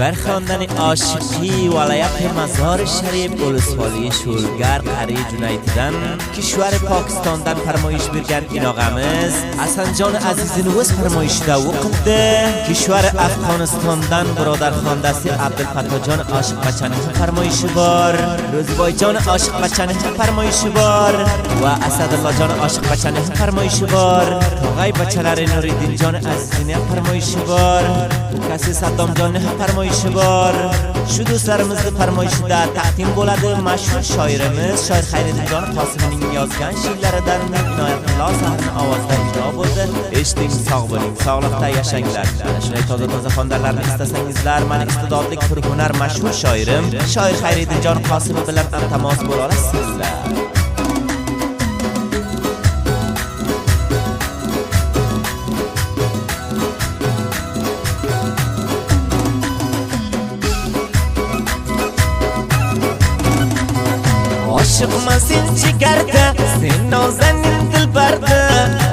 بر خواندن عاشقی ولایت مزار شریف اولسوالی شولگر قری جنیدیدن کشور پاکستاندن فرمایش برگرد این آقامız حسن جان عزیز نوز فرمایش دا وقده کشور افغانستاندن برادر خواندسی عبدالفتاح جان عاشق بچنه فرمایش بار روزبای جان عاشق بچنه فرمایش بار و اسدالله جان عاشق بچنه فرمایش بار آقای بچلر نوریدین جان عزیزینه فرمایش بار کسی صدام جان فرمایش بار شو دوستlarımızı فرمایشida taqdim bo'ladi mashhur shoirimiz shoir Xayriddin jon Qosimning yozgan she'rlaridan Inoyatullo Sahrining ovozida ijro bo'ldi. Eshiting, sog' bo'ling, sog'likda yashanglar. Mana shunday toza xondarlarni istasangizlar, meni iste'dodli purhunar mashhur shoirim shoir Xayriddin jon Qosim bilan iltimos bo'la olasizlar. Aşıqman sen jigarda, sen nozanin dilbarda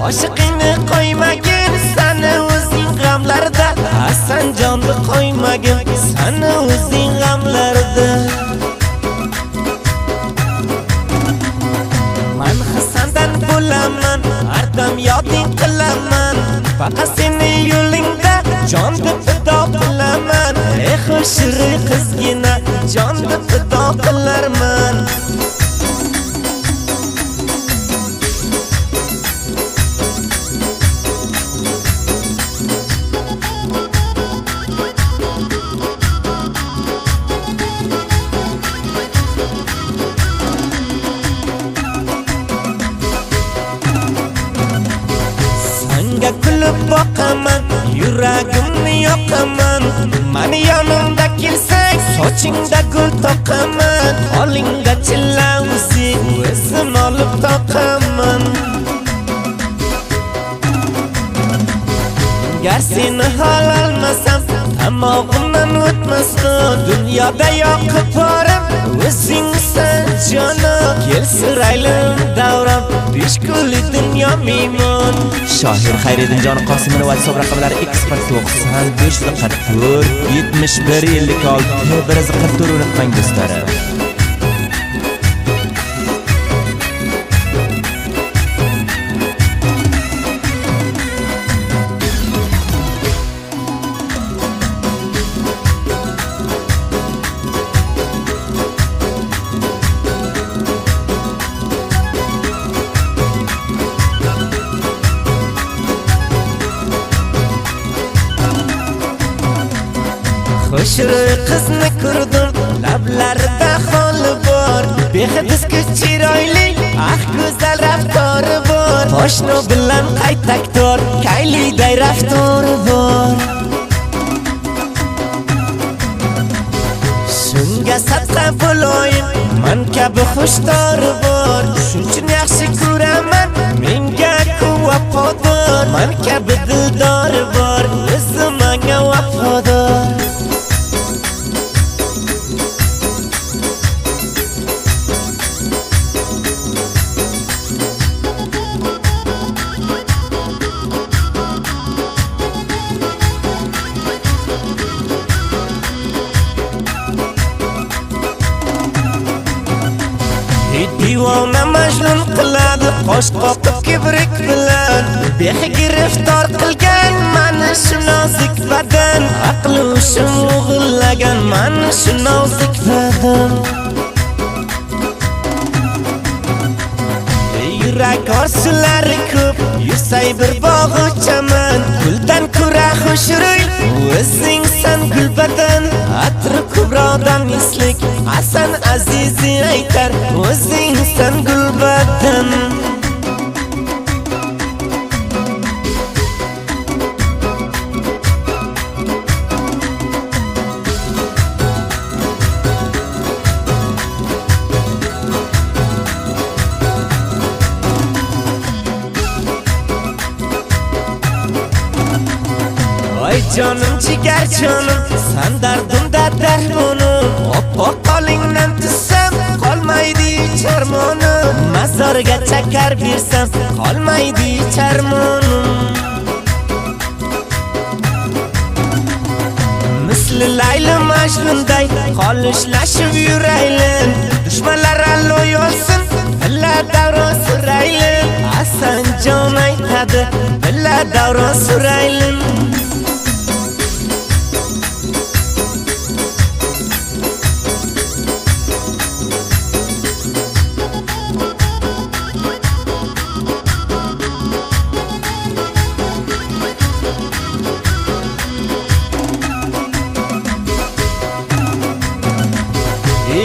Aşıqingni qo'ymagin, sani o'zing g'amlarda Hasan jonni qo'ymagin, sani o'zing g'amlarda Men Hasandan bo'laman, ardam yoding qilaman Faqat seni yo'lingda jonni fido qilaman Ey xushro'y qizgina, jonni fido qilarman kulib boqaman, yuragimni yoqaman Mani yonimda kelsang, sochingda gul toqaman Holingga chillausi, o'zim olib toqaman Gar seni hol olmasam, tamog'imdan o'tmasdan Dunyoda yoqib borim, o'zingsan jonim Kelsiraylim davram, beshkuli dunyo meymun Shoir Xayriddin jon Qosimov WhatsApp raqamlari X90 544 71 56 144 unutmang do'stlarim. Xushro'y qizni ko'rdim, lablarida xoli bor Behidis chiroyli, go'zal raftori bor Poshno bilan qaytaktor, kayliday raftori bor Shunga sadqa bo'loyin, men kabi xushdori bor Shuning yaxshi ko'raman, menga vafodor Men kabi dildori bor, o'zim menga vafodor Divona majnun qiladi, qosh qoqib kibrik bilan Begiriftor qilgan mani shu nozik badan Aqli ushim o'g'illagan mani shu nozik badan Yurak orzulari ko'p, yursay bir bog' uchaman Guldan ko'ra xushro'y, o'zingsan gulbadan Atri kubrodan mislik, Hasan azizi aytar O'zingsan gulbadan Oy canım ciger canım, sen dardımda dermanım Oppoq qolingdan tussam, qolmaydi charmonim Mazorga chakar bersam, qolmaydi charmonim misli Layli Majnunday qolishlashiv yurayli. Dushmanlar alloy olsin, billa davron surayli. Hasanjon aytadi, billa davron surayli.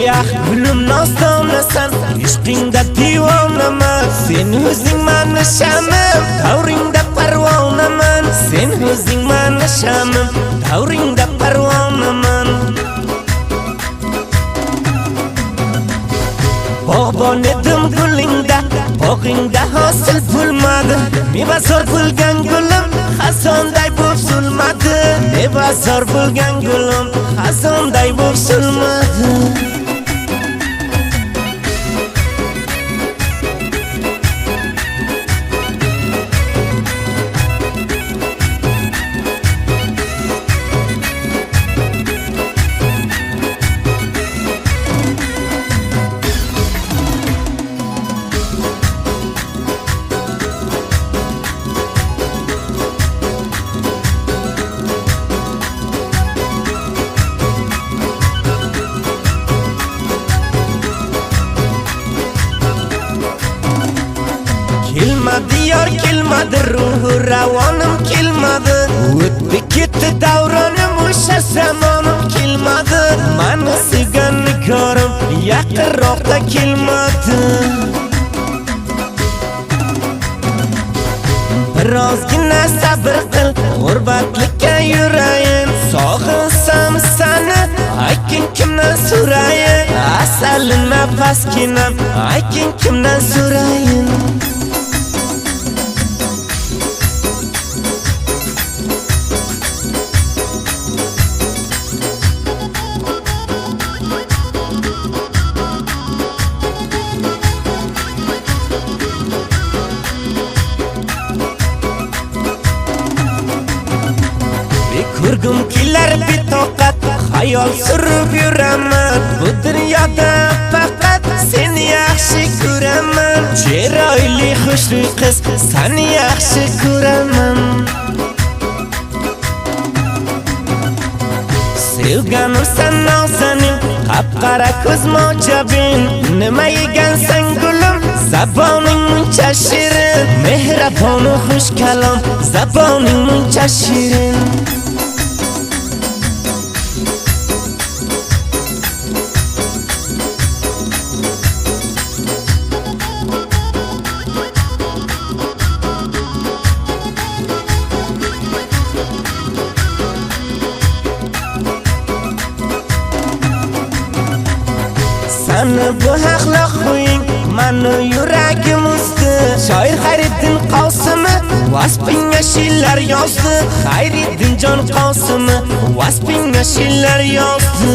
Yax gulum nostonasan, ishqingda divonaman. Sen o'zing mani shamim, davringda parvonaman. Sen o'zing mani shamim, davringda parvonaman. Bog'bon edim gulingda, bog'ingda hosil bo'lmadi. Mevazor bo'lgan gulim, xazonday bo'lib sulmadi. Mevazor bo'lgan gulim, xazonday bo'lib sulmadi. Kelmadi yor kelmadi, ruhu ravonim kelmadi. O'tdi ketdi davronim, o'sha zamonim kelmadi. Mani sevgan nigorim yaqinroqda kelmadi. Birozgina sabr qil, g'urbatlikka yurayin. Sog'insam sani, aytgin kimdan so'rayin. Asali nafasginam, aytgin kimdan so'rayin. Ko'rgim kelar betoqat, xayol surib yuraman. Bu dunyoda faqat seni yaxshi ko'raman. Chiroyli xushro'y qiz, seni yaxshi ko'raman. Sevganim sen nozanin, qap-qara ko'z mojabin. Nima yegansan gulim, zaboning muncha shirin. Mehribon xush kalom, zaboning muncha shirin. Sani bu axloq qo'ying, mani yuragim uzdi. Shoir Xayriddin Qosimi vasbinga she'rlar yozdi. Xayriddin jon Qosimi vasbinga she'rlar yozdi.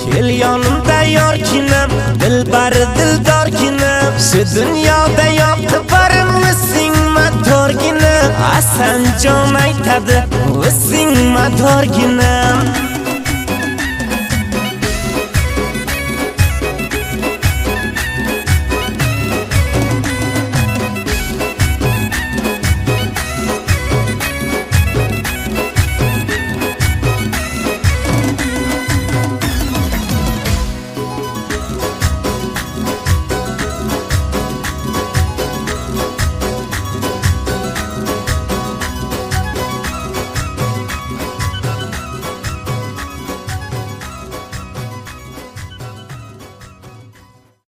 Kel yonimda yorkinam, dilbari dildorginam. Shu dunyoda yoqib borim o'zing motorginam. Hasanjon aytadi, o'zing motorginam.